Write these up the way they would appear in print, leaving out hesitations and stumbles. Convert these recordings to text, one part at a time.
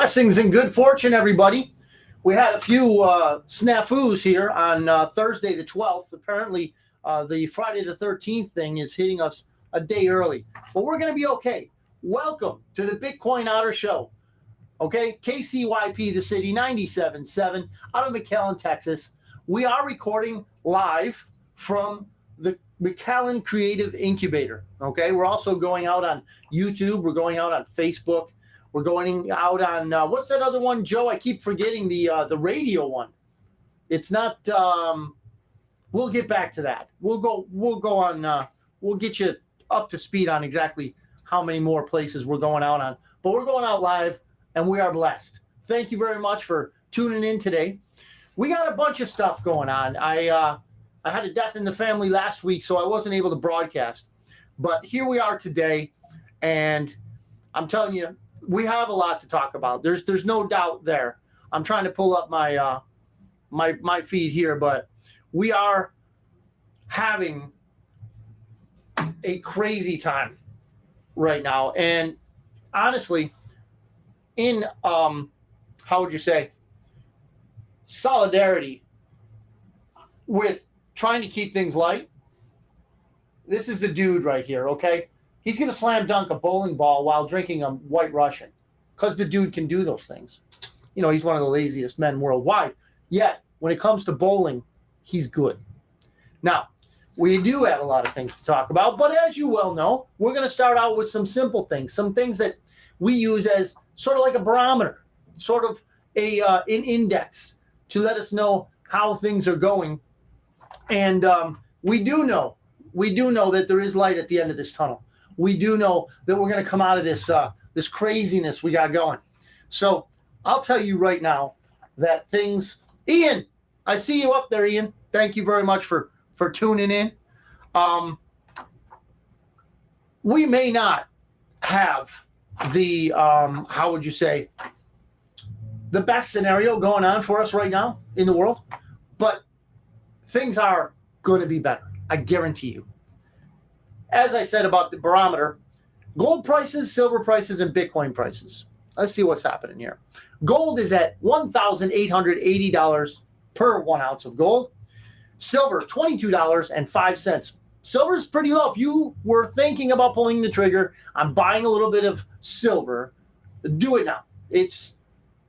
Blessings and good fortune, everybody. We had a few snafus here on Thursday the 12th. Apparently, the Friday the 13th thing is hitting us a day early. But we're going to be okay. Welcome to the Bitcoin Otter Show. Okay, KCYP, the city, 97.7 out of McAllen, Texas. We are recording live from the McAllen Creative Incubator. Okay, we're also going out on YouTube. We're going out on Facebook. We're going out on what's that other one, Joe? I keep forgetting the radio one. It's not. We'll get back to that. We'll go on. We'll get you up to speed on exactly how many more places we're going out on. But we're going out live, and we are blessed. Thank you very much for tuning in today. We got a bunch of stuff going on. I had a death in the family last week, so I wasn't able to broadcast. But here we are today, and I'm telling you, we have a lot to talk about. There's no doubt there. I'm trying to pull up my my feed here, but we are having a crazy time right now. And honestly, in how would you say, solidarity with trying to keep things light, this is the dude right here, okay? He's going to slam dunk a bowling ball while drinking a White Russian because the dude can do those things. You know, he's one of the laziest men worldwide. Yet, when it comes to bowling, he's good. Now, we do have a lot of things to talk about, but as you well know, we're going to start out with some simple things, some things that we use as sort of like a barometer, sort of an index to let us know how things are going. And we do know that there is light at the end of this tunnel. We do know that we're going to come out of this this craziness we got going. So I'll tell you right now that things. Ian, I see you up there, Ian. Thank you very much for tuning in. We may not have the how would you say, the best scenario going on for us right now in the world, but things are going to be better. I guarantee you. As I said about the barometer, gold prices, silver prices, and Bitcoin prices. Let's see what's happening here. Gold is at $1,880 per 1 ounce of gold. Silver, $22.05. Silver is pretty low. If you were thinking about pulling the trigger on buying a little bit of silver, do it now.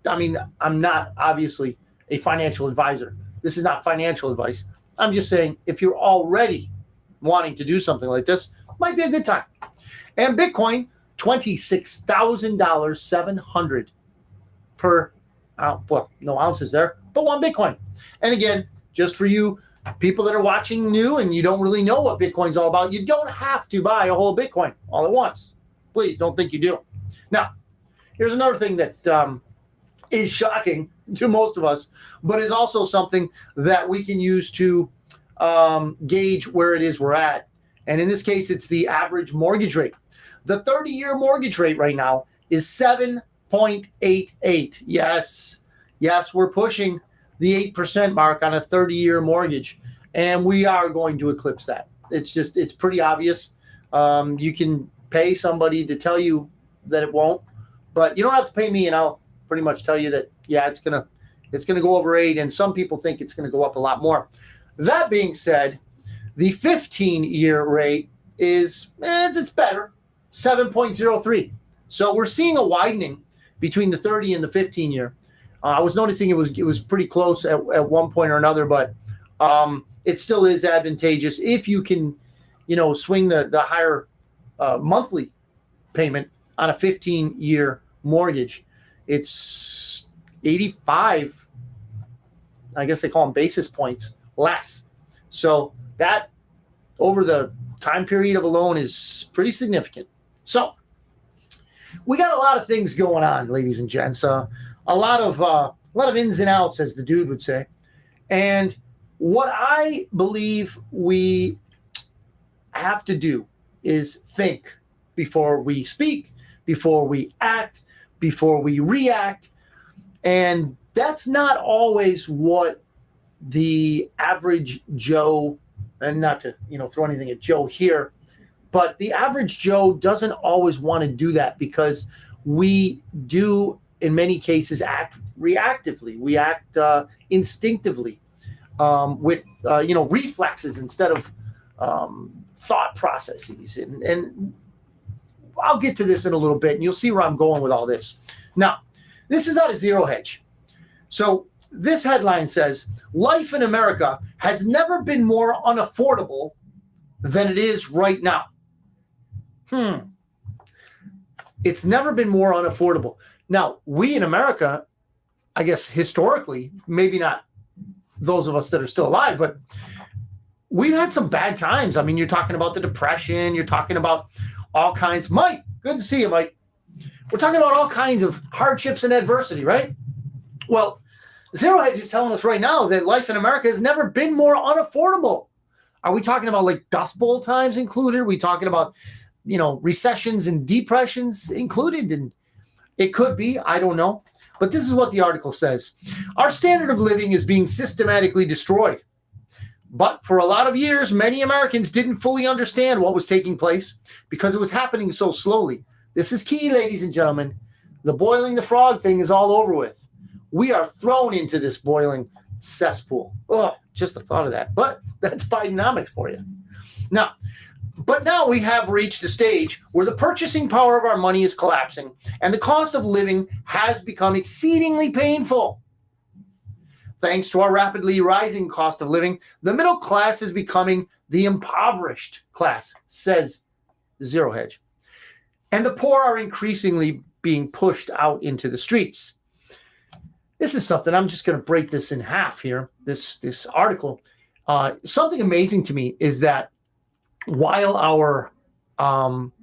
I'm not obviously a financial advisor. This is not financial advice. I'm just saying if you're already wanting to do something like this, might be a good time. And Bitcoin, $26,700 per well, no ounces there, but one Bitcoin. And again, just for you people that are watching new and you don't really know what Bitcoin's all about, you don't have to buy a whole Bitcoin all at once. Please don't think you do. Now, here's another thing that is shocking to most of us, but is also something that we can use to gauge where it is we're at. And in this case, it's the average mortgage rate. The 30-year mortgage rate right now is 7.88. Yes, we're pushing the 8% mark on a 30-year mortgage, and we are going to eclipse that. It's pretty obvious. You can pay somebody to tell you that it won't, but you don't have to pay me, and I'll pretty much tell you that, yeah, it's gonna go over 8, and some people think it's gonna go up a lot more. That being said, the 15-year rate is it's better, 7.03. So we're seeing a widening between the 30 and the 15-year. I was noticing it was pretty close at one point or another, but it still is advantageous if you can, swing the higher monthly payment on a 15-year mortgage. It's 85, I guess they call them basis points less. So that over the time period of a loan is pretty significant. So we got a lot of things going on, ladies and gents. A lot of ins and outs, as the dude would say. And what I believe we have to do is think before we speak, before we act, before we react. And that's not always what the average Joe, and not to throw anything at Joe here, but the average Joe doesn't always want to do that because we do in many cases, act reactively. We act instinctively with reflexes instead of thought processes. And I'll get to this in a little bit, and you'll see where I'm going with all this. Now, this is out of Zero Hedge. So this headline says, life in America has never been more unaffordable than it is right now. It's never been more unaffordable. Now, we in America, I guess historically, maybe not those of us that are still alive, but we've had some bad times. I mean, you're talking about the Depression. You're talking about all kinds. Mike, good to see you, Mike. We're talking about all kinds of hardships and adversity, right? Well, Zero Hedge is telling us right now that life in America has never been more unaffordable. Are we talking about like Dust Bowl times included? Are we talking about, recessions and depressions included? And it could be, I don't know. But this is what the article says. Our standard of living is being systematically destroyed. But for a lot of years, many Americans didn't fully understand what was taking place because it was happening so slowly. This is key, ladies and gentlemen. The boiling the frog thing is all over with. We are thrown into this boiling cesspool. Oh, just the thought of that. But that's Bidenomics for you. But now we have reached a stage where the purchasing power of our money is collapsing and the cost of living has become exceedingly painful. Thanks to our rapidly rising cost of living, the middle class is becoming the impoverished class, says Zero Hedge. And the poor are increasingly being pushed out into the streets. This is something, I'm just going to break this in half here, this article. Something amazing to me is that while our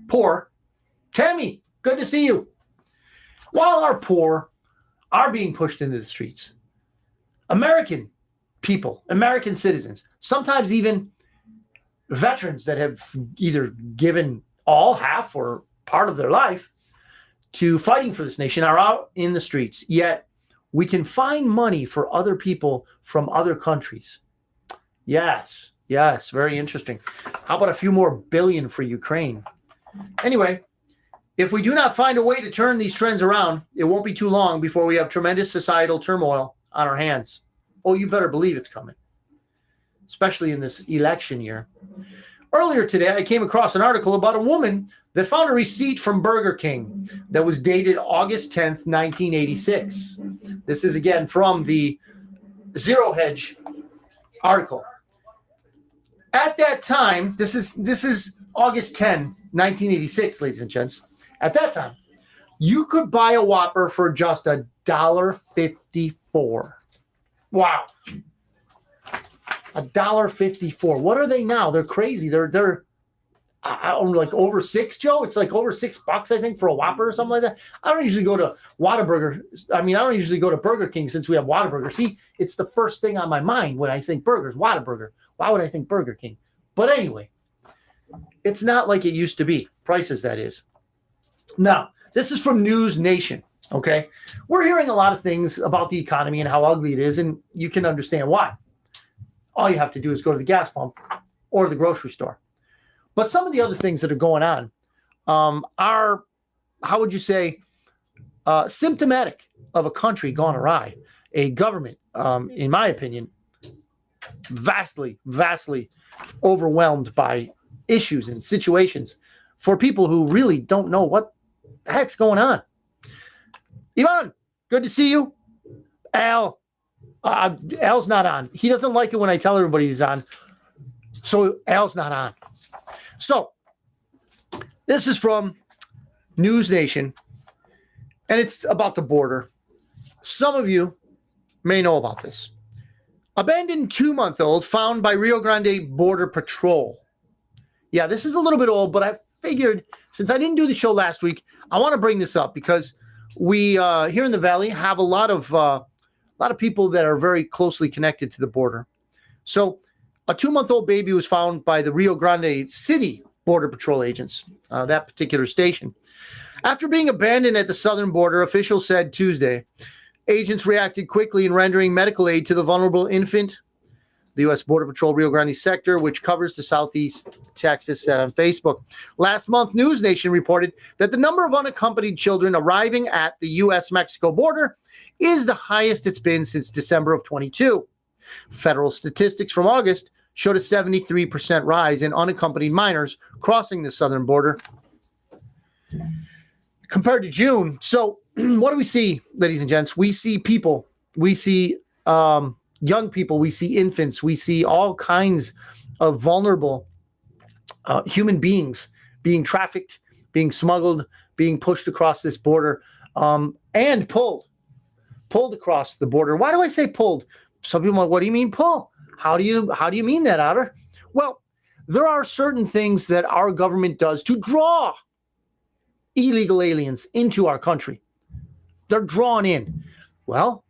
poor, Tammy, good to see you. While our poor are being pushed into the streets, American people, American citizens, sometimes even veterans that have either given all, half, or part of their life to fighting for this nation are out in the streets. Yet we can find money for other people from other countries. Yes, very interesting. How about a few more billion for Ukraine? Anyway, if we do not find a way to turn these trends around, it won't be too long before we have tremendous societal turmoil on our hands. Oh, you better believe it's coming, especially in this election year. Earlier today, I came across an article about a woman that found a receipt from Burger King that was dated August 10th, 1986. This is, again, from the Zero Hedge article. At that time, this is August 10, 1986, ladies and gents. At that time, you could buy a Whopper for just $1.54. Wow. $1.54. What are they now? They're crazy. They're like over $6, Joe. It's like over $6, I think, for a Whopper or something like that. I don't usually go to Whataburger. I don't usually go to Burger King since we have Whataburger. See, it's the first thing on my mind when I think burgers, Whataburger. Why would I think Burger King? But anyway, it's not like it used to be. Prices, that is. Now, this is from News Nation. Okay, we're hearing a lot of things about the economy and how ugly it is, and you can understand why. All you have to do is go to the gas pump or the grocery store. But some of the other things that are going on are, how would you say, symptomatic of a country gone awry, a government, in my opinion, vastly overwhelmed by issues and situations for people who really don't know what the heck's going on. Ivan, good to see you. Al's not on. He doesn't like it when I tell everybody he's on. So Al's not on. So this is from News Nation, and it's about the border. Some of you may know about this. Abandoned 2-month-old found by Rio Grande Border Patrol. Yeah, this is a little bit old, but I figured since I didn't do the show last week, I want to bring this up because we here in the Valley have a lot of people that are very closely connected to the border. So a 2-month-old baby was found by the Rio Grande City Border Patrol agents, that particular station. After being abandoned at the southern border, officials said Tuesday, agents reacted quickly in rendering medical aid to the vulnerable infant. The U.S. Border Patrol Rio Grande sector, which covers the southeast Texas, said on Facebook. Last month, News Nation reported that the number of unaccompanied children arriving at the U.S.-Mexico border is the highest it's been since December of 22. Federal statistics from August showed a 73% rise in unaccompanied minors crossing the southern border compared to June. So what do we see, ladies and gents? We see people. We see young people. We see infants. We see all kinds of vulnerable human beings being trafficked, being smuggled, being pushed across this border, and pulled across the border. Why do I say pulled? Some people are like, what do you mean pull? How do you mean that, Otter? Well, there are certain things that our government does to draw illegal aliens into our country. They're drawn in. Well,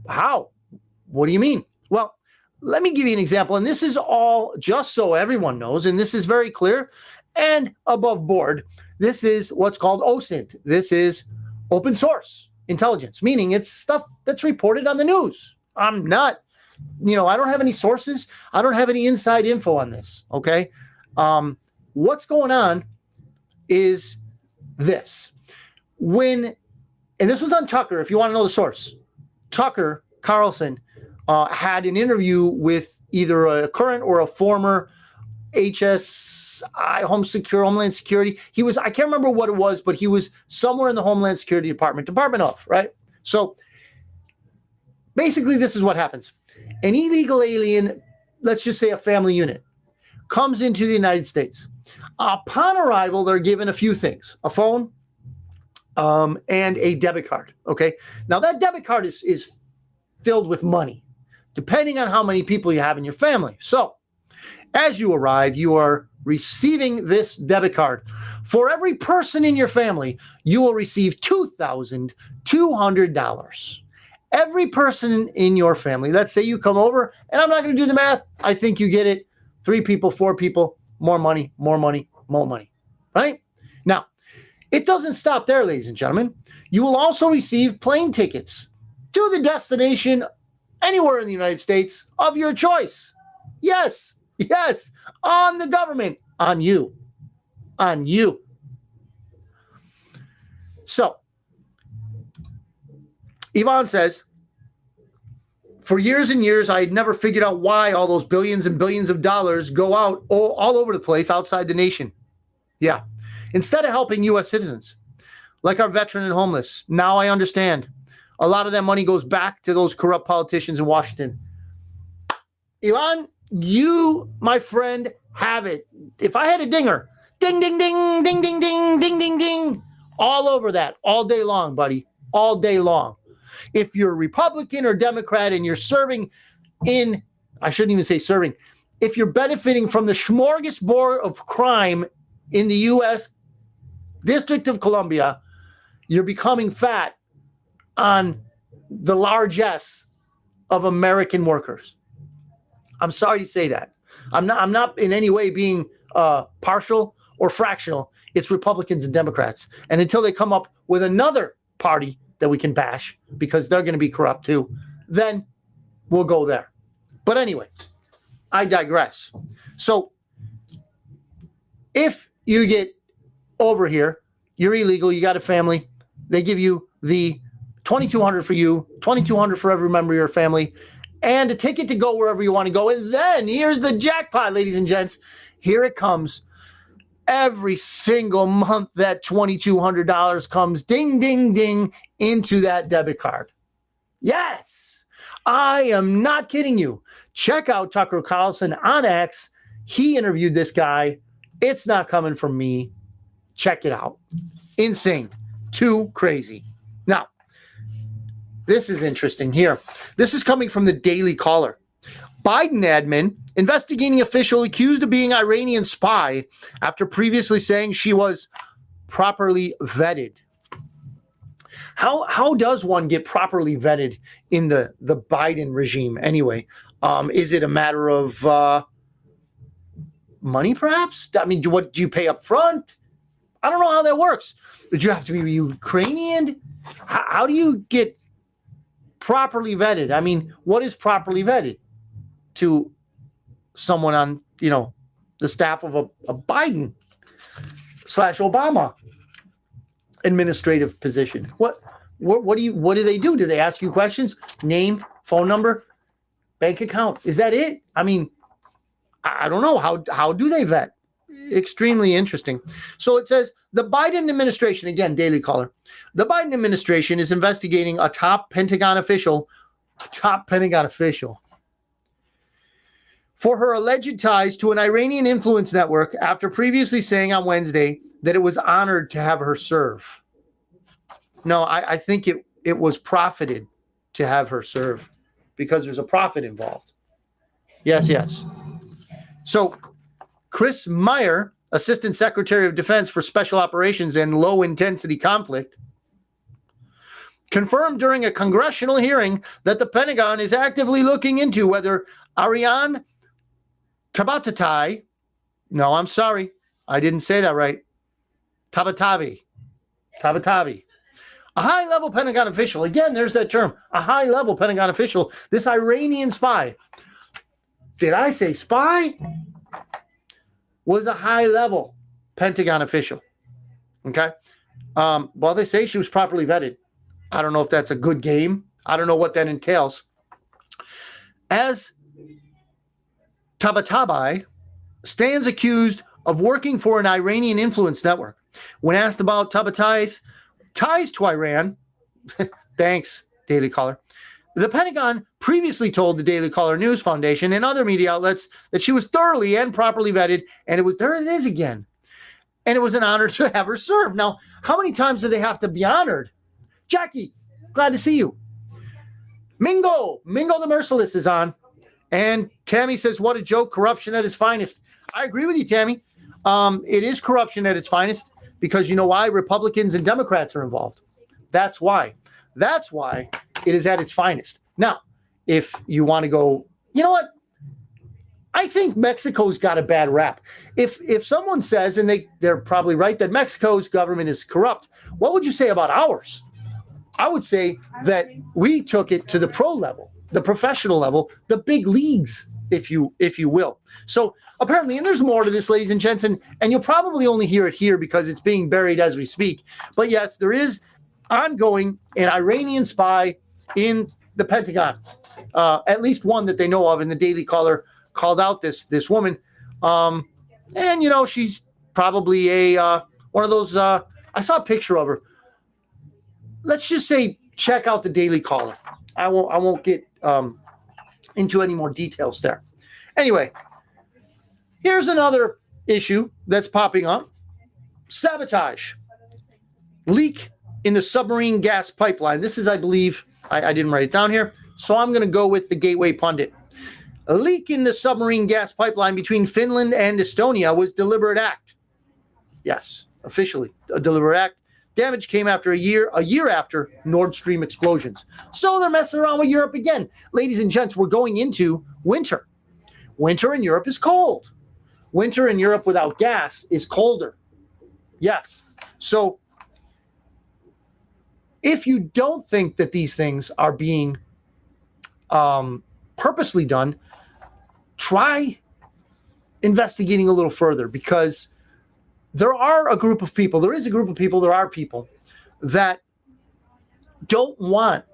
how? What do you mean? Well, let me give you an example. And this is all just so everyone knows, and this is very clear and above board. This is what's called OSINT. This is open source intelligence, meaning it's stuff that's reported on the news. I'm not, I don't have any sources. I don't have any inside info on this. Okay. What's going on is this. And this was on Tucker, if you want to know the source. Tucker Carlson had an interview with either a current or a former HSI, Homeland Security. I can't remember what it was, but he was somewhere in the Homeland Security Department of, right? So basically, this is what happens. An illegal alien, let's just say a family unit, comes into the United States. Upon arrival, they're given a few things: a phone and a debit card. Okay. Now, that debit card is filled with money, depending on how many people you have in your family. So as you arrive, you are receiving this debit card. For every person in your family, you will receive $2,200. Every person in your family, let's say you come over, and I'm not going to do the math. I think you get it. 3 people, 4 people, more money, right? Now, it doesn't stop there, ladies and gentlemen. You will also receive plane tickets to the destination anywhere in the United States of your choice. Yes, on the government, on you. So, Yvonne says, for years and years, I had never figured out why all those billions and billions of dollars go out all over the place outside the nation. Yeah. Instead of helping U.S. citizens, like our veteran and homeless, now I understand. A lot of that money goes back to those corrupt politicians in Washington. Yvonne, you, my friend, have it. If I had a dinger, ding, ding, ding, ding, ding, ding, ding, ding, ding, all over that, all day long, buddy, all day long. If you're Republican or Democrat and you're serving in, I shouldn't even say serving, if you're benefiting from the smorgasbord of crime in the U.S. District of Columbia, you're becoming fat on the largesse of American workers. I'm sorry to say that. I'm not in any way being partial or fractional. It's Republicans and Democrats. And until they come up with another party that we can bash because they're going to be corrupt too, then we'll go there. But anyway, I digress. So if you get over here, you're illegal, you got a family, they give you the $2,200 for you, $2,200 for every member of your family, and a ticket to go wherever you want to go. And then here's the jackpot, ladies and gents. Here it comes. Every single month, that $2,200 comes ding, ding, ding into that debit card. Yes, I am not kidding you. Check out Tucker Carlson on X. He interviewed this guy. It's not coming from me. Check it out. Insane. Too crazy. Now, this is interesting here. This is coming from the Daily Caller. Biden admin investigating official accused of being Iranian spy after previously saying she was properly vetted. How does one get properly vetted in the Biden regime anyway? Is it a matter of money, perhaps? I mean, do you pay up front? I don't know how that works. But you have to be Ukrainian? How do you get properly vetted? I mean, what is properly vetted? to someone on, the staff of a Biden / Obama administrative position. What do they do? Do they ask you questions? Name, phone number, bank account. Is that it? I mean, I don't know. How do they vet? Extremely interesting. So it says the Biden administration, again, Daily Caller, the Biden administration is investigating a top Pentagon official for her alleged ties to an Iranian influence network after previously saying on Wednesday that it was honored to have her serve. No, I think it was profited to have her serve because there's a profit involved. Yes. So Chris Meyer, Assistant Secretary of Defense for Special Operations and Low Intensity Conflict, confirmed during a congressional hearing that the Pentagon is actively looking into whether Ariane Tabatabai, no, I'm sorry, I didn't say that right, Tabatabai, a high-level Pentagon official, again, there's that term, a high-level Pentagon official, this Iranian spy, did I say spy? Was a high-level Pentagon official, okay? Well, they say she was properly vetted. I don't know if that's a good game. I don't know what that entails. As Tabatabai stands accused of working for an Iranian influence network. When asked about Tabatai's ties to Iran, thanks, Daily Caller, the Pentagon previously told the Daily Caller News Foundation and other media outlets that she was thoroughly and properly vetted, and there it is again. And it was an honor to have her serve. Now, how many times do they have to be honored? Jackie, glad to see you. Mingo the Merciless is on. And Tammy says, what a joke, corruption at its finest. I agree with you, Tammy. It is corruption at its finest because you know why? Republicans and Democrats are involved. That's why. That's why it is at its finest. Now, if you want to go, you know what? I think Mexico's got a bad rap. If someone says, and they're probably right, that Mexico's government is corrupt, what would you say about ours? I would say that we took it to the pro level, the professional level, the big leagues, if you will. So apparently, and there's more to this, ladies and gents, and you'll probably only hear it here because it's being buried as we speak. But yes, there is ongoing an Iranian spy in the Pentagon, at least one that they know of, and the Daily Caller called out this woman. And, she's probably one of those, I saw a picture of her. Let's just say, check out the Daily Caller. I won't get into any more details there. Anyway, here's another issue that's popping up. Sabotage. Leak in the submarine gas pipeline. This is, I believe, I didn't write it down here, so I'm going to go with the Gateway Pundit. A leak in the submarine gas pipeline between Finland and Estonia was deliberate act. Yes, officially, a deliberate act. Damage came after a year after Nord Stream explosions. So they're messing around with Europe again. Ladies and gents, we're going into winter. Winter in Europe is cold. Winter in Europe without gas is colder. Yes. So if you don't think that these things are being purposely done, try investigating a little further, because there are a group of people that don't want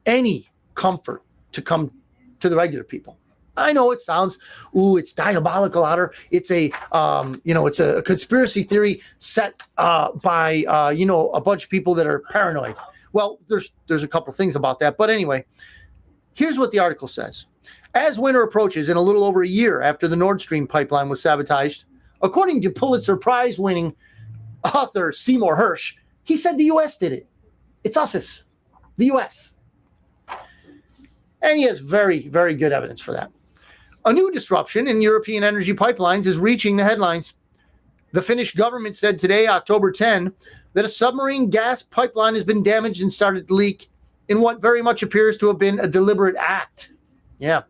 any comfort to come to the regular people. I know it sounds, it's diabolical, Otter. It's a conspiracy theory set by a bunch of people that are paranoid. Well, there's a couple things about that, but anyway, here's what the article says. As winter approaches, and a little over a year after the Nord Stream pipeline was sabotaged, according to Pulitzer Prize-winning author Seymour Hersh, he said the U.S. did it. It's us, the U.S. And he has very, very good evidence for that. A new disruption in European energy pipelines is reaching the headlines. The Finnish government said today, October 10, that a submarine gas pipeline has been damaged and started to leak in what very much appears to have been a deliberate act. Yeah.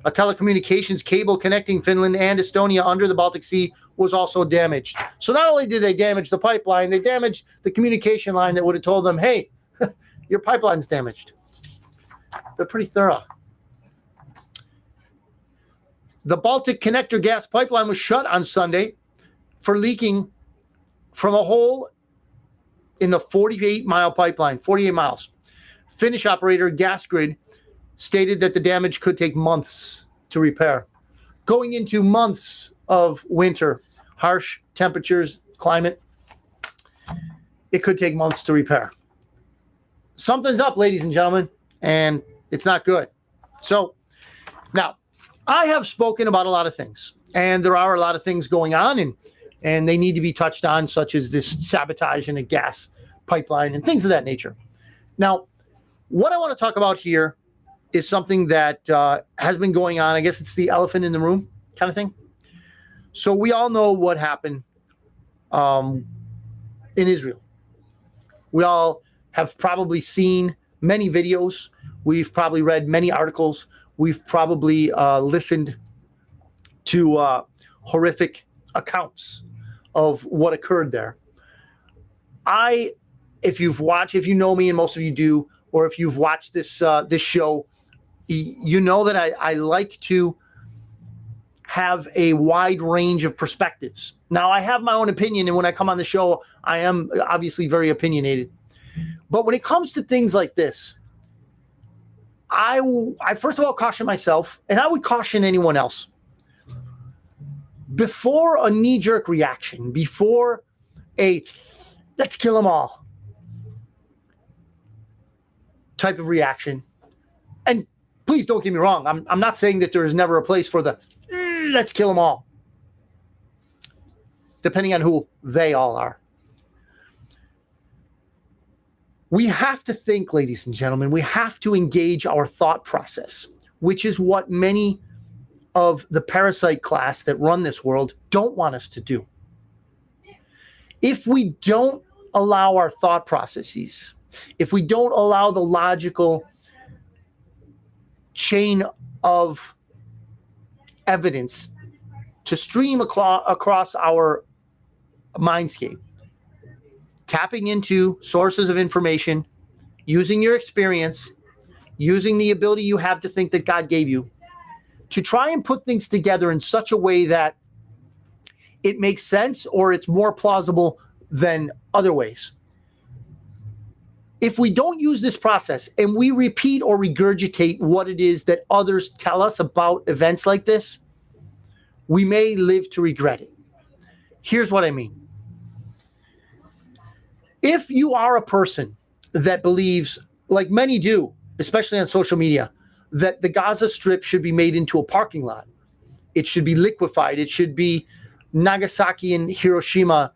A telecommunications cable connecting Finland and Estonia under the Baltic Sea was also damaged. So not only did they damage the pipeline, they damaged the communication line that would have told them, hey, your pipeline's damaged. They're pretty thorough. The Baltic Connector gas pipeline was shut on Sunday for leaking from a hole in the 48-mile pipeline, 48 miles. Finnish operator Gasgrid stated that the damage could take months to repair. Going into months of winter, harsh temperatures, climate, it could take months to repair. Something's up, ladies and gentlemen, and it's not good. So now, I have spoken about a lot of things, and there are a lot of things going on, and they need to be touched on, such as this sabotage in a gas pipeline and things of that nature. Now, what I want to talk about here is something that has been going on. I guess it's the elephant in the room kind of thing. So we all know what happened in Israel. We all have probably seen many videos. We've probably read many articles. We've probably listened to horrific accounts of what occurred there. If you know me, and most of you do, or if you've watched this show, you know that I like to have a wide range of perspectives. Now, I have my own opinion, and when I come on the show, I am obviously very opinionated. But when it comes to things like this, I first of all caution myself, and I would caution anyone else. Before a knee-jerk reaction, before a let's kill them all type of reaction, and please don't get me wrong, I'm not saying that there is never a place for the let's kill them all, depending on who they all are. We have to think, ladies and gentlemen, we have to engage our thought process, which is what many of the parasite class that run this world don't want us to do. If we don't allow our thought processes, if we don't allow the logical chain of evidence to stream across our mindscape, tapping into sources of information, using your experience, using the ability you have to think that God gave you, to try and put things together in such a way that it makes sense or it's more plausible than other ways. If we don't use this process and we repeat or regurgitate what it is that others tell us about events like this, we may live to regret it. Here's what I mean. If you are a person that believes, like many do, especially on social media, that the Gaza Strip should be made into a parking lot, it should be liquefied, it should be Nagasaki and Hiroshima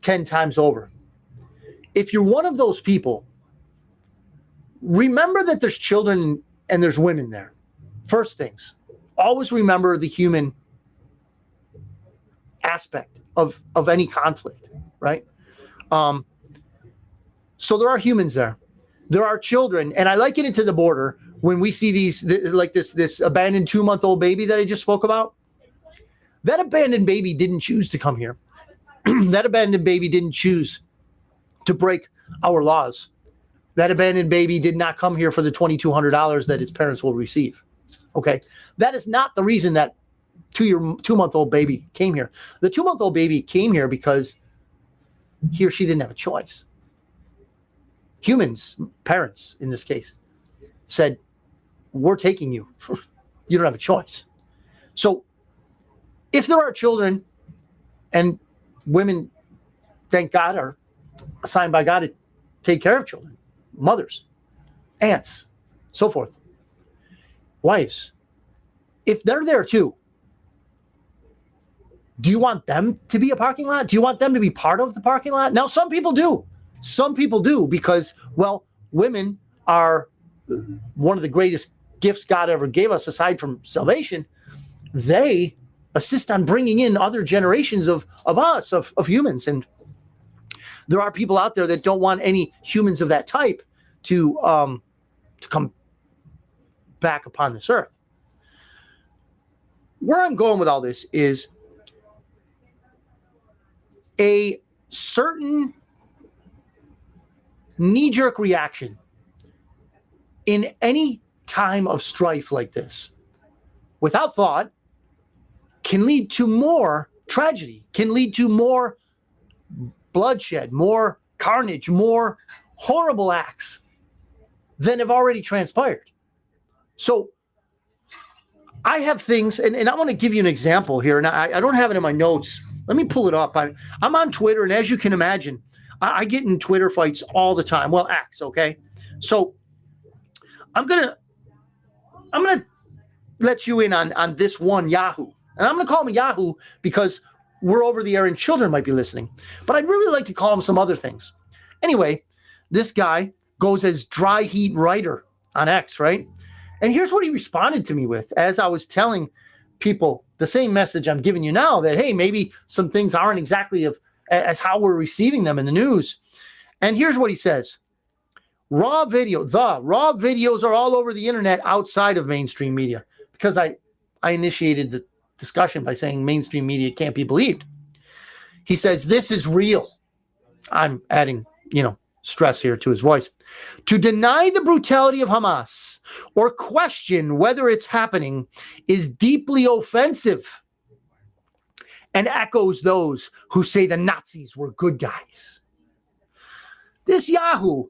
10 times over. If you're one of those people, remember that there's children and there's women there. First things, always remember the human aspect of any conflict, right? So there are humans there. There are children, and I liken it to the border when we see these, like this abandoned 2-month-old baby that I just spoke about. That abandoned baby didn't choose to come here. That abandoned baby didn't choose to break our laws. That abandoned baby did not come here for the $2,200 that its parents will receive. Okay, that is not the reason that 2-month-old baby came here. The 2-month-old baby came here because he or she didn't have a choice. Humans, parents in this case, said, we're taking you. You don't have a choice. So if there are children, and women, thank God, are assigned by God to take care of children, mothers, aunts, so forth, wives, if they're there too, do you want them to be a parking lot? Do you want them to be part of the parking lot? Now, some people do. Some people do because, well, women are one of the greatest gifts God ever gave us aside from salvation. They assist on bringing in other generations of us, of humans. And there are people out there that don't want any humans of that type to come back upon this earth. Where I'm going with all this is a certain knee-jerk reaction in any time of strife like this, without thought, can lead to more tragedy, can lead to more bloodshed, more carnage, more horrible acts than have already transpired. So I have things, and I want to give you an example here, and I don't have it in my notes. Let me pull it up. I'm on Twitter, and as you can imagine, I get in Twitter fights all the time. Well, X, okay? So I'm gonna let you in on this one Yahoo. And I'm gonna call him a Yahoo because we're over the air and children might be listening. But I'd really like to call him some other things. Anyway, this guy goes as Dry Heat Writer on X, right? And here's what he responded to me with as I was telling people the same message I'm giving you now, that, hey, maybe some things aren't exactly as how we're receiving them in the news. And here's what he says. Raw videos are all over the internet outside of mainstream media, because I initiated the discussion by saying mainstream media can't be believed. He says, this is real. I'm adding, stress here to his voice. To deny the brutality of Hamas or question whether it's happening is deeply offensive and echoes those who say the Nazis were good guys. This Yahoo,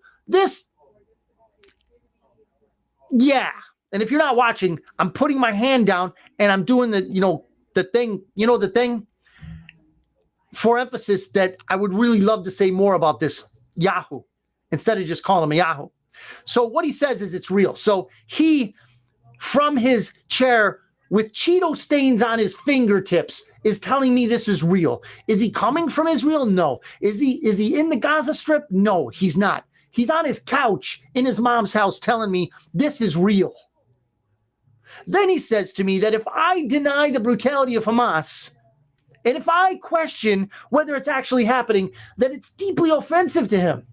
and if you're not watching, I'm putting my hand down and I'm doing the thing for emphasis that I would really love to say more about this Yahoo instead of just calling him a Yahoo. So what he says is it's real. So he, from his chair with Cheeto stains on his fingertips, is telling me this is real. Is he coming from Israel? No. Is he in the Gaza Strip? No, he's not. He's on his couch in his mom's house telling me this is real. Then he says to me that if I deny the brutality of Hamas, and if I question whether it's actually happening, that it's deeply offensive to him.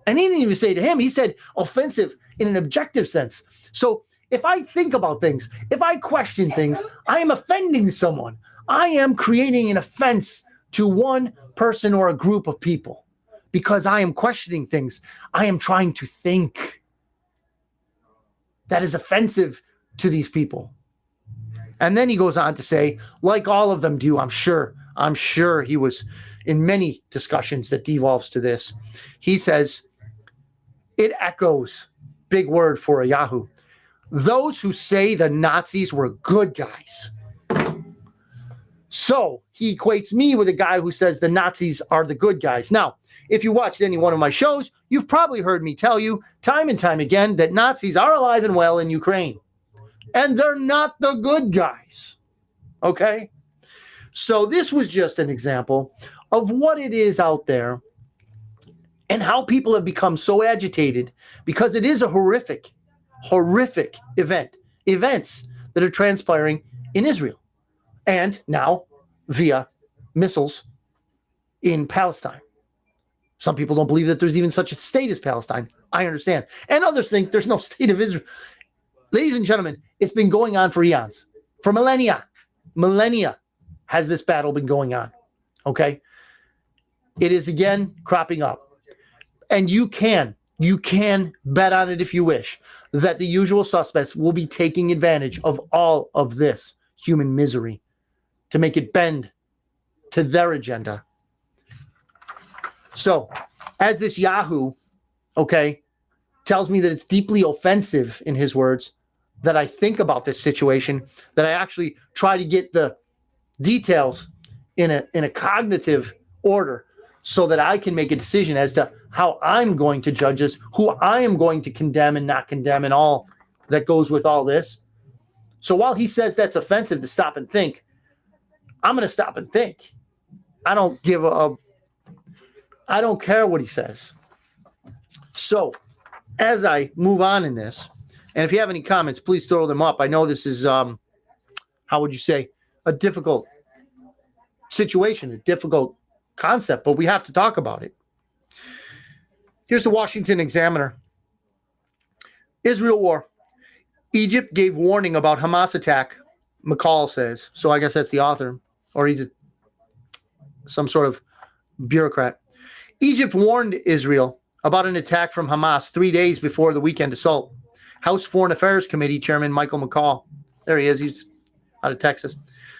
And he didn't even say to him, he said offensive in an objective sense. So if I think about things, if I question things, I am offending someone. I am creating an offense to one person or a group of people because I am questioning things. I am trying to think. That is offensive to these people. And then he goes on to say, like all of them do, I'm sure he was in many discussions that devolves to this. He says, it echoes, big word for a Yahoo, those who say the Nazis were good guys. So he equates me with a guy who says the Nazis are the good guys. Now, if you watched any one of my shows, you've probably heard me tell you time and time again that Nazis are alive and well in Ukraine. And they're not the good guys. Okay? So this was just an example of what it is out there and how people have become so agitated because it is a horrific events that are transpiring in Israel and now via missiles in Palestine. Some people don't believe that there's even such a state as Palestine. I understand. And others think there's no state of Israel. Ladies and gentlemen, it's been going on for eons, for millennia. Millennia has this battle been going on. Okay? It is again cropping up. And you can bet on it if you wish, that the usual suspects will be taking advantage of all of this human misery to make it bend to their agenda. So, as this Yahoo, tells me that it's deeply offensive, in his words, that I think about this situation, that I actually try to get the details in a cognitive order so that I can make a decision as to how I'm going to judge this, who I am going to condemn and not condemn, and all that goes with all this. So while he says that's offensive to stop and think, I'm going to stop and think. I don't care what he says. So as I move on in this, and if you have any comments, please throw them up. I know this is, how would you say, a difficult situation, a difficult concept, but we have to talk about it. Here's the Washington Examiner. Israel war. Egypt gave warning about Hamas attack, McCall says. So I guess that's the author, or he's some sort of bureaucrat. Egypt warned Israel about an attack from Hamas 3 days before the weekend assault. House Foreign Affairs Committee Chairman Michael McCall, there he is, he's out of Texas,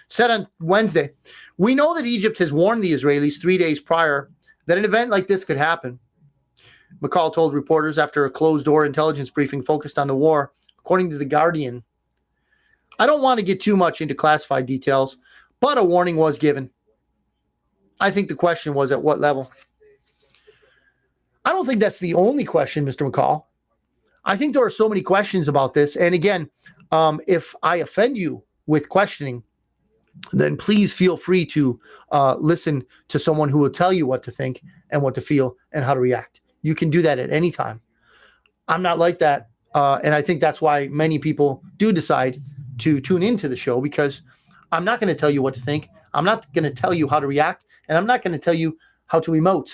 said on Wednesday, we know that Egypt has warned the Israelis 3 days prior that an event like this could happen. McCall told reporters after a closed-door intelligence briefing focused on the war, according to The Guardian. I don't want to get too much into classified details, but a warning was given. I think the question was at what level. I don't think that's the only question, Mr. McCall. I think there are so many questions about this. And again, if I offend you with questioning, then please feel free to listen to someone who will tell you what to think and what to feel and how to react. You can do that at any time. I'm not like that. And I think that's why many people do decide to tune into the show, because I'm not going to tell you what to think. I'm not going to tell you how to react. And I'm not going to tell you how to emote.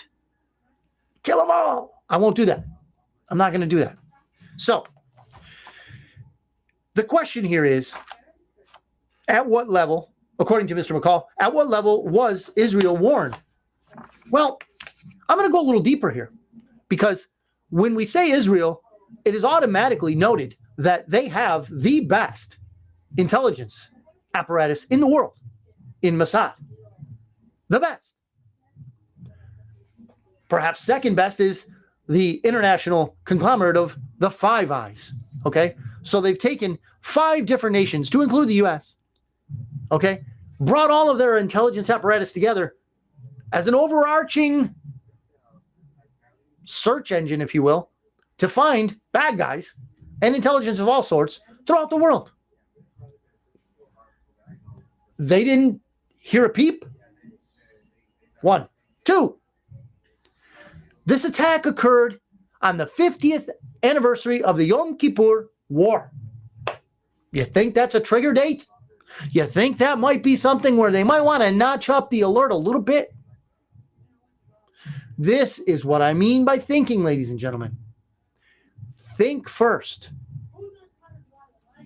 Kill them all. I won't do that. I'm not going to do that. So the question here is, at what level, according to Mr. McCall, at what level was Israel warned? Well, I'm going to go a little deeper here, because when we say Israel, it is automatically noted that they have the best intelligence apparatus in the world in Mossad. The best. Perhaps second best is the international conglomerate of the Five Eyes. Okay. So they've taken 5 different nations, to include the U.S., okay, brought all of their intelligence apparatus together as an overarching search engine, if you will, to find bad guys and intelligence of all sorts throughout the world. They didn't hear a peep. 1. 2. This attack occurred on the 50th anniversary of the Yom Kippur War. You think that's a trigger date? You think that might be something where they might want to notch up the alert a little bit? This is what I mean by thinking, ladies and gentlemen. Think first.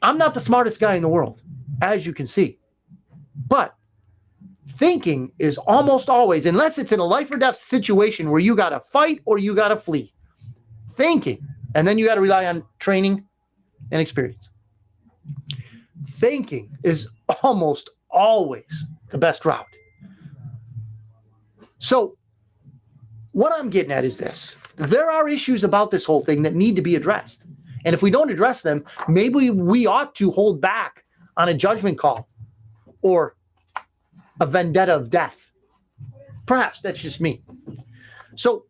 I'm not the smartest guy in the world, as you can see. But thinking is almost always, unless it's in a life or death situation where you got to fight or you got to flee, thinking, and then you got to rely on training and experience. Thinking is almost always the best route. So what I'm getting at is this. There are issues about this whole thing that need to be addressed. And if we don't address them, maybe we ought to hold back on a judgment call or a vendetta of death. Perhaps that's just me. So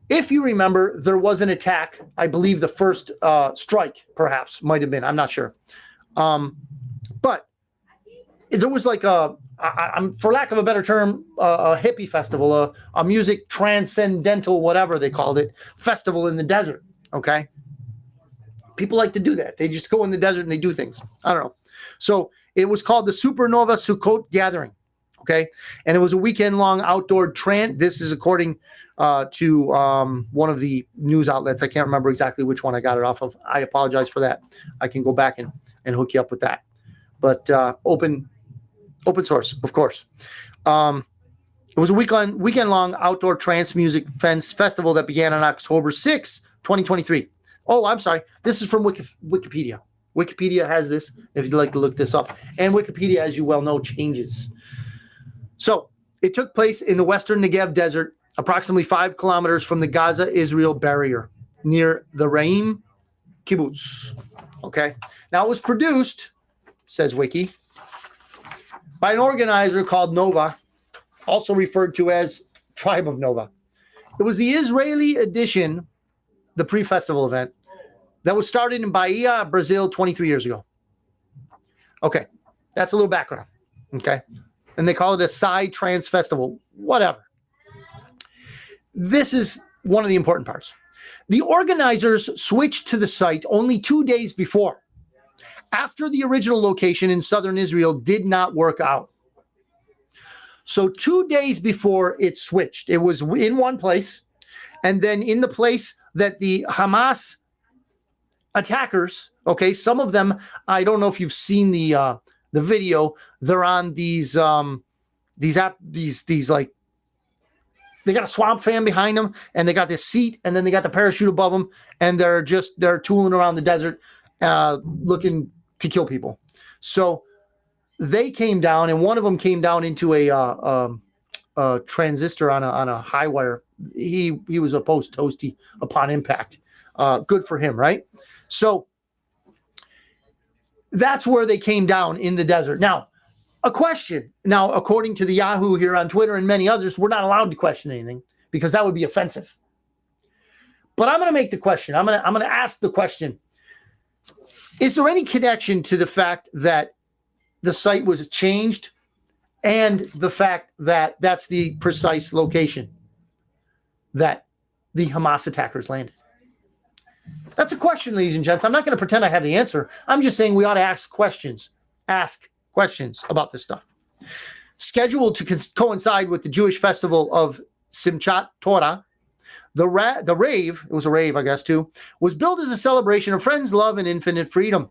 if you remember, there was an attack. I believe the first strike perhaps might have been. I'm not sure. But there was like for lack of a better term, a hippie festival, a music transcendental, whatever they called it, festival in the desert. Okay. People like to do that. They just go in the desert and they do things. I don't know. So it was called the Supernova Sukkot Gathering. Okay. And it was a weekend-long outdoor trance. This is according to one of the news outlets. I can't remember exactly which one I got it off of. I apologize for that. I can go back and hook you up with that. But open source, of course. It was a weekend-long outdoor trance music festival that began on October 6, 2023. Oh, I'm sorry. This is from Wikipedia. Wikipedia has this, if you'd like to look this up. And Wikipedia, as you well know, changes. So it took place in the western Negev desert, approximately 5 kilometers from the Gaza-Israel barrier, near the Reim kibbutz. Okay. Now it was produced, says Wiki, by an organizer called Nova, also referred to as Tribe of Nova. It was the Israeli edition, the pre-festival event, that was started in Bahia, Brazil, 23 years ago. Okay, that's a little background. Okay, and they call it a Psy Trance Festival, whatever. This is one of the important parts. The organizers switched to the site only 2 days before, after the original location in southern Israel did not work out. So 2 days before it switched, it was in one place, and then in the place that the Hamas attackers, okay, some of them, I don't know if you've seen the video, they're on these like, they got a swamp fan behind them, and they got this seat, and then they got the parachute above them, and they're tooling around the desert, looking to kill people. So they came down, and one of them came down into a transistor on a high wire. He was a post toasty upon impact. Good for him, right? So that's where they came down in the desert. Now, a question. Now, according to the Yahoo here on Twitter and many others, we're not allowed to question anything because that would be offensive. But I'm going to make the question. I'm going to ask the question. Is there any connection to the fact that the site was changed and the fact that that's the precise location that the Hamas attackers landed? That's a question, ladies and gents. I'm not going to pretend I have the answer. I'm just saying we ought to ask questions. Ask questions about this stuff. Scheduled to coincide with the Jewish festival of Simchat Torah, the rave, it was a rave, I guess, too, was built as a celebration of friends, love, and infinite freedom.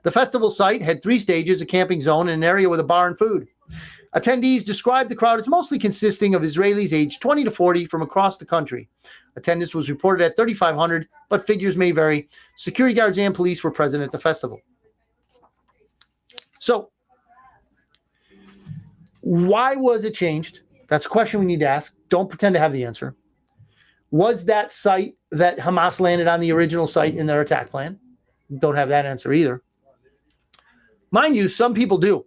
The festival site had 3 stages, a camping zone, and an area with a bar and food. Attendees described the crowd as mostly consisting of Israelis aged 20 to 40 from across the country. Attendance was reported at 3,500, but figures may vary. Security guards and police were present at the festival. So, why was it changed? That's a question we need to ask. Don't pretend to have the answer. Was that site that Hamas landed on the original site in their attack plan? Don't have that answer either. Mind you, some people do.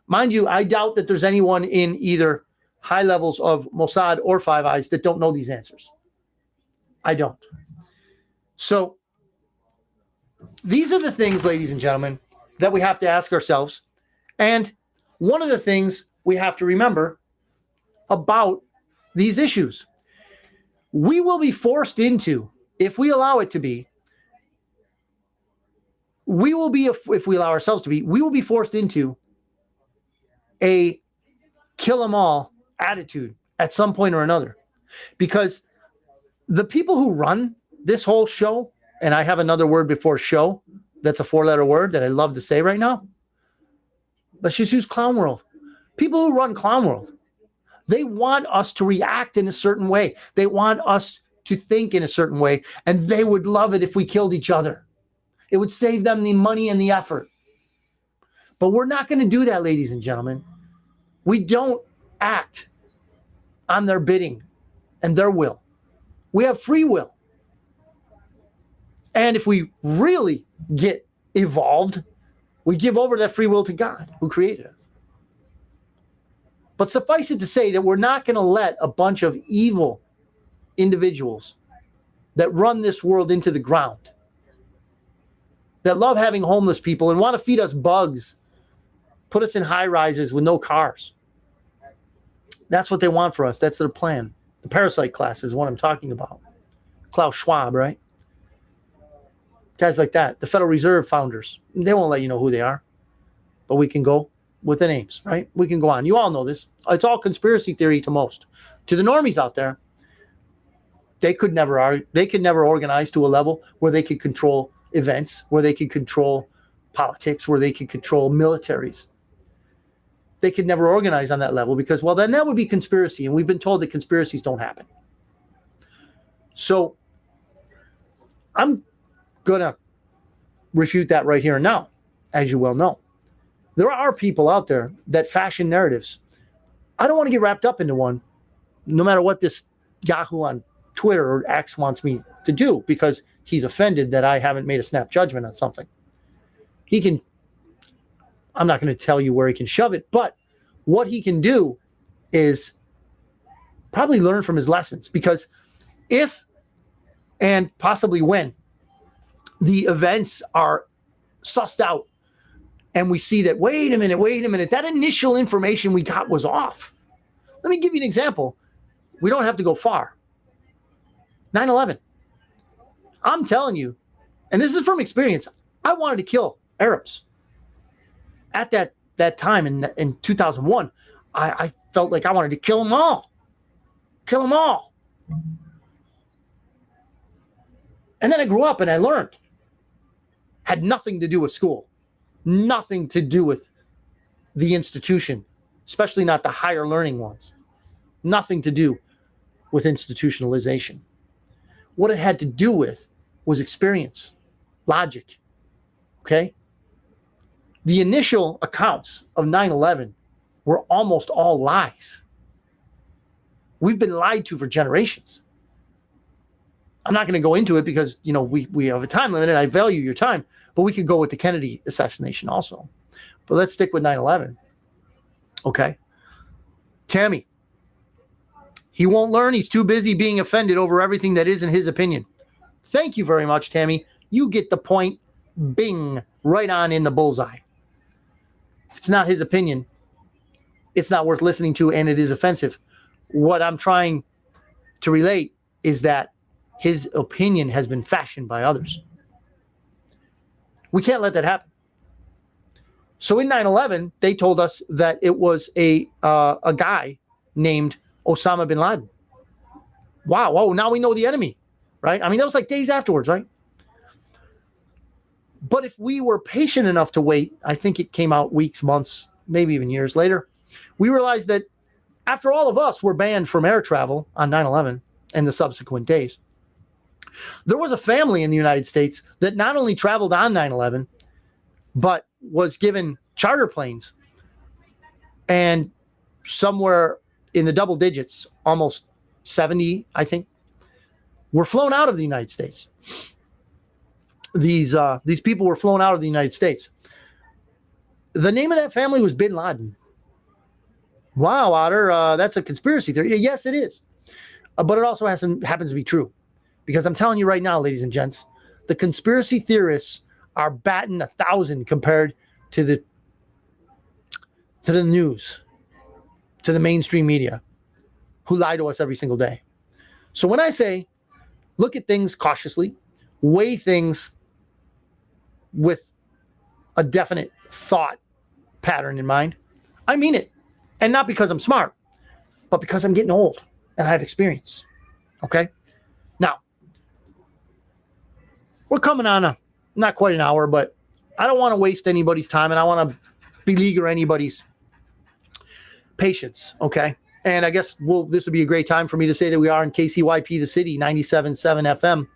Mind you, I doubt that there's anyone in either high levels of Mossad or Five Eyes that don't know these answers. I don't. So these are the things, ladies and gentlemen, that we have to ask ourselves. And one of the things we have to remember about these issues, we will be forced into, if we allow it to be, we will be, if we allow ourselves to be, we will be forced into a kill them all attitude at some point or another. Because the people who run this whole show, and I have another word before show, that's a 4-letter word that I love to say right now. Let's just use Clown World. People who run Clown World, they want us to react in a certain way. They want us to think in a certain way, and they would love it if we killed each other. It would save them the money and the effort. But we're not going to do that, ladies and gentlemen. We don't act on their bidding and their will. We have free will. And if we really get evolved, we give over that free will to God who created us. But suffice it to say that we're not going to let a bunch of evil individuals that run this world into the ground, that love having homeless people and want to feed us bugs, put us in high rises with no cars. That's what they want for us. That's their plan. The parasite class is what I'm talking about. Klaus Schwab, right? Guys like that. The Federal Reserve founders. They won't let you know who they are. But we can go with the names, right? We can go on. You all know this. It's all conspiracy theory to most. To the normies out there, they could never organize to a level where they could control events, where they could control politics, where they could control militaries. They could never organize on that level because, well, then that would be conspiracy. And we've been told that conspiracies don't happen. So I'm going to refute that right here and now, as you well know. There are people out there that fashion narratives. I don't want to get wrapped up into one, no matter what this Yahoo on Twitter or X wants me to do, because he's offended that I haven't made a snap judgment on something. I'm not going to tell you where he can shove it, but what he can do is probably learn from his lessons, because if and possibly when the events are sussed out and we see that, wait a minute, that initial information we got was off. Let me give you an example. We don't have to go far. 9/11. I'm telling you, and this is from experience, I wanted to kill Arabs. At that time in 2001, I felt like I wanted to kill them all. Kill them all. And then I grew up and I learned. Had nothing to do with school. Nothing to do with the institution, especially not the higher learning ones. Nothing to do with institutionalization. What it had to do with was experience, logic, okay? The initial accounts of 9/11 were almost all lies. We've been lied to for generations. I'm not going to go into it because, we have a time limit and I value your time, but we could go with the Kennedy assassination also. But let's stick with 9/11. Okay. Tammy, he won't learn. He's too busy being offended over everything that isn't his opinion. Thank you very much, Tammy. You get the point. Bing, right on in the bullseye. If it's not his opinion, it's not worth listening to, and it is offensive. What I'm trying to relate is that his opinion has been fashioned by others. We can't let that happen. So in 9/11, they told us that it was a guy named Osama bin Laden. Wow, whoa, now we know the enemy, right? I mean, that was like days afterwards, right? But if we were patient enough to wait, I think it came out weeks, months, maybe even years later, we realized that after all of us were banned from air travel on 9/11 and the subsequent days, there was a family in the United States that not only traveled on 9/11, but was given charter planes, and somewhere in the double digits, almost 70, I think, were flown out of the United States. These people were flown out of the United States. The name of that family was Bin Laden. Wow, Otter, that's a conspiracy theory. Yes, it is. But it also happens to be true. Because I'm telling you right now, ladies and gents, the conspiracy theorists are batting 1,000 compared to the news, to the mainstream media, who lie to us every single day. So when I say look at things cautiously, weigh things with a definite thought pattern in mind, I mean it. And not because I'm smart, but because I'm getting old and I have experience. Okay? Now, we're coming on not quite an hour, but I don't want to waste anybody's time and I want to beleaguer anybody's patience. Okay? And I guess this would be a great time for me to say that we are in KCYP, the city, 97.7 FM,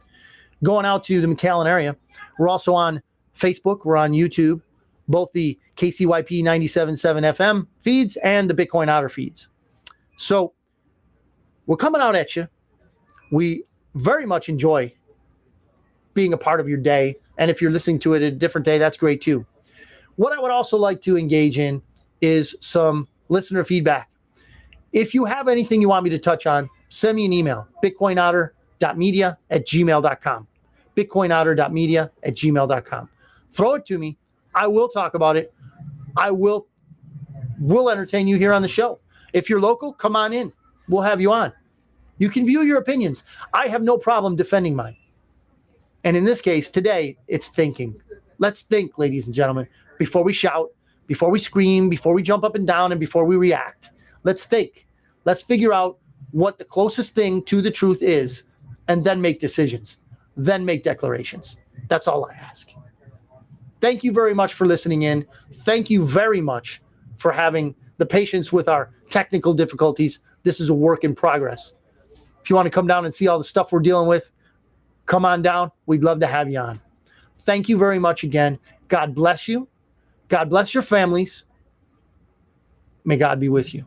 going out to the McAllen area. We're also on Facebook. We're on YouTube, both the KCYP 97.7 FM feeds and the Bitcoin Otter feeds. So we're coming out at you. We very much enjoy being a part of your day. And if you're listening to it a different day, that's great too. What I would also like to engage in is some listener feedback. If you have anything you want me to touch on, send me an email, bitcoinotter.media@gmail.com. bitcoinotter.media@gmail.com. Throw it to me. I will talk about it. We'll entertain you here on the show. If you're local, come on in. We'll have you on. You can view your opinions. I have no problem defending mine. And in this case, today, it's thinking. Let's think, ladies and gentlemen, before we shout, before we scream, before we jump up and down, and before we react. Let's think. Let's figure out what the closest thing to the truth is, and then make decisions. Then make declarations. That's all I ask. Thank you very much for listening in. Thank you very much for having the patience with our technical difficulties. This is a work in progress. If you want to come down and see all the stuff we're dealing with, come on down. We'd love to have you on. Thank you very much again. God bless you. God bless your families. May God be with you.